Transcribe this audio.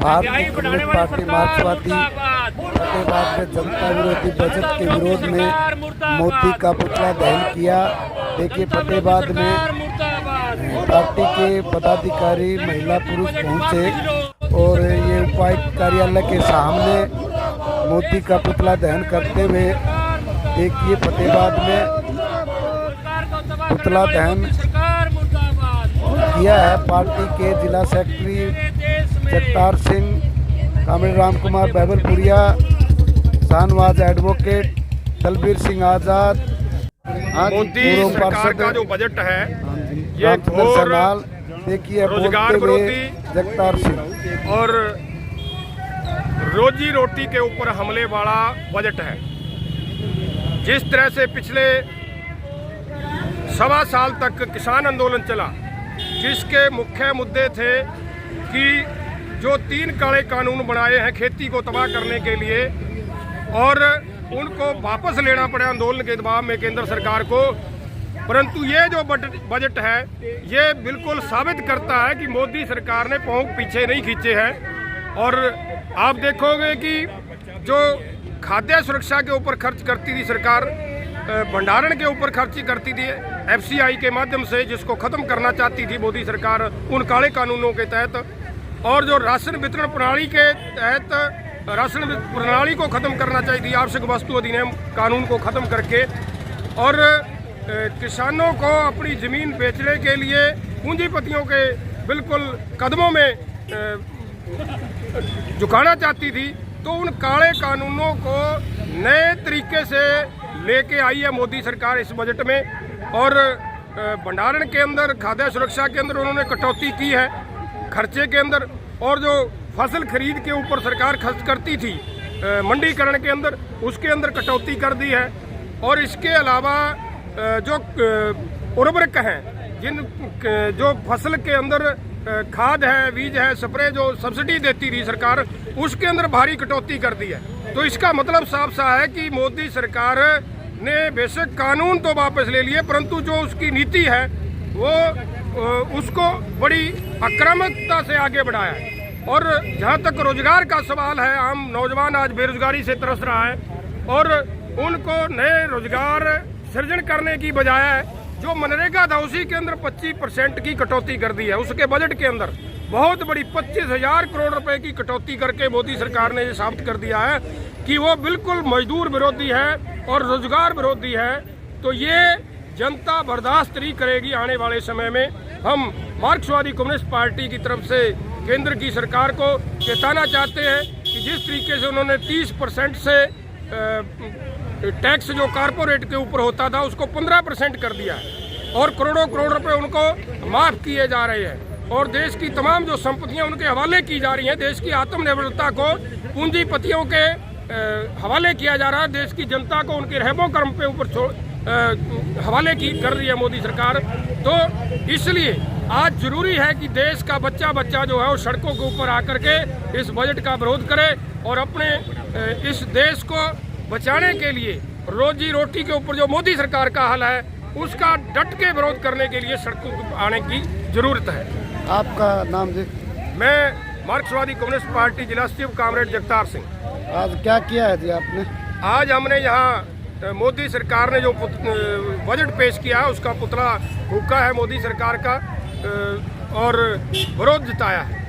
भारतीय communist party मार्क्सवादी फतेहाबाद में जनता विरोधी बजट के विरोध में मोदी का पुतला दहन किया। देखिए फतेहाबाद में पार्टी के पदाधिकारी महिला पुरुष पहुंचे और ये उपायुक्त कार्यालय के सामने मोदी का पुतला दहन करते हुए देखिए फतेहाबाद में पुतला दहन किया है। पार्टी के जिला सेक्रेटरी जगतार सिंह, कामिल राम कुमार बैबलपुरिया, शाहनवाज एडवोकेट, दलबीर सिंह आज़ाद, मोदी सरकार का जो बजट है ये घोर देखिए रोजगार विरोधी जगतार सिंह और रोजी रोटी के ऊपर हमले वाला बजट है। जिस तरह से पिछले 1.25 साल तक किसान आंदोलन चला, जिसके मुख्य मुद्दे थे कि जो 3 काले कानून बनाए हैं खेती को तबाह करने के लिए और उनको वापस लेना पड़े आंदोलन के दबाव में केंद्र सरकार को। परंतु ये जो बजट है ये बिल्कुल साबित करता है कि मोदी सरकार ने पांव पीछे नहीं खींचे हैं। और आप देखोगे कि जो खाद्य सुरक्षा के ऊपर खर्च करती थी सरकार, भंडारण के ऊपर खर्च करती थी FCI के माध्यम से, जिसको ख़त्म करना चाहती थी मोदी सरकार उन काले कानूनों के तहत, और जो राशन वितरण प्रणाली के तहत राशन प्रणाली को ख़त्म करना चाहिए थी, आवश्यक वस्तु अधिनियम कानून को ख़त्म करके, और किसानों को अपनी ज़मीन बेचने के लिए पूंजीपतियों के बिल्कुल कदमों में झुकाना चाहती थी। तो उन काले कानूनों को नए तरीके से लेके आई है मोदी सरकार इस बजट में। और भंडारण के अंदर, खाद्य सुरक्षा के अंदर उन्होंने कटौती की है, खर्चे के अंदर, और जो फसल खरीद के ऊपर सरकार खर्च करती थी मंडीकरण के अंदर, उसके अंदर कटौती कर दी है। और इसके अलावा जो उर्वरक हैं, जो फसल के अंदर खाद है, बीज है, स्प्रे जो सब्सिडी देती थी सरकार, उसके अंदर भारी कटौती कर दी है। तो इसका मतलब साफ सा है कि मोदी सरकार ने बेशक कानून तो वापस ले लिए, परंतु जो उसकी नीति है वो उसको बड़ी आक्रामकता से आगे बढ़ाया है। और जहाँ तक रोजगार का सवाल है, आम नौजवान आज बेरोजगारी से तरस रहा है और उनको नए रोजगार सृजन करने की बजाय जो मनरेगा था उसी के अंदर 25% की कटौती कर दी है। उसके बजट के अंदर बहुत बड़ी 25,000 करोड़ रुपए की कटौती करके मोदी सरकार ने ये साबित कर दिया है कि वो बिल्कुल मजदूर विरोधी है और रोजगार विरोधी है। तो ये जनता बर्दाश्त नहीं करेगी। आने वाले समय में हम मार्क्सवादी कम्युनिस्ट पार्टी की तरफ से केंद्र की सरकार को चेताना चाहते हैं कि जिस तरीके से उन्होंने 30% से टैक्स जो कारपोरेट के ऊपर होता था उसको 15% कर दिया है और करोड़ों करोड़ रुपए उनको माफ़ किए जा रहे हैं और देश की तमाम जो संपत्तियां उनके हवाले की जा रही हैं। देश की आत्मनिर्भरता को पूंजीपतियों के हवाले किया जा रहा है। देश की जनता को उनके रहमो कर्म पे ऊपर हवाले कर रही है मोदी सरकार। तो इसलिए आज जरूरी है कि देश का बच्चा बच्चा जो है वो सड़कों के ऊपर आकर के इस बजट का विरोध करे और अपने इस देश को बचाने के लिए रोजी रोटी के ऊपर जो मोदी सरकार का हाल है उसका डट के विरोध करने के लिए सड़कों पर आने की जरूरत है। आपका नाम जी? मैं मार्क्सवादी कम्युनिस्ट पार्टी जिला सचिव कामरेड जगतार सिंह। आज क्या किया है जी आपने? आज हमने यहाँ मोदी सरकार ने जो बजट पेश किया है उसका पुतला फूंका है मोदी सरकार का और विरोध जताया है।